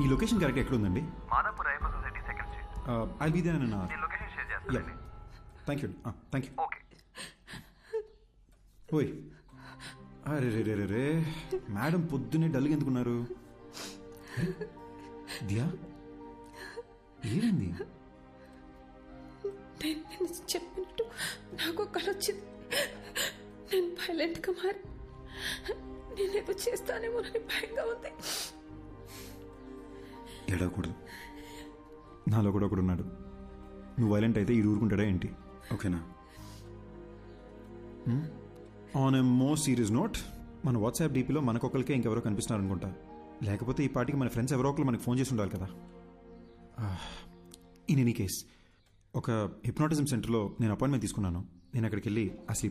ఈ location correct ఎక్కడ ఉందండి? Madhapur Ayyappa society second street. I be there అన్న. నేను లొకేషన్ షేర్ చేస్తానండి. Thank you. Thank you. Okay. ఓయ్, అరే రే రే రే రే, మేడం పొద్దున్నే డల్గా ఎందుకున్నారు? దియా, ఏమైంది? నేను చెప్పినట్టు నాకు కళ వచ్చింది. నేను వైలెంట్గా మారి నేనేదో చేస్తానేమోనని భయంగా ఉంది. ఏడవకూడదు, నాలో కూడా ఒకడు ఉన్నాడు. నువ్వు వైలెంట్ అయితే ఈ ఊరుకుంటాడా ఏంటి? ఓకేనా? On a more serious note, మన వాట్సాప్ డీపీలో మనకొకరికే ఇంకెవరో కనిపిస్తున్నారు అనుకుంటా. లేకపోతే ఈ పార్టీకి మన ఫ్రెండ్స్ ఎవరో ఒకరు మనకి ఫోన్ చేసి ఉండాలి కదా. ఇన్ ఎనీ కేస్, ఒక హిప్నాటిజం సెంటర్లో నేను అపాయింట్మెంట్ తీసుకున్నాను. నేను అక్కడికి వెళ్ళి అసలు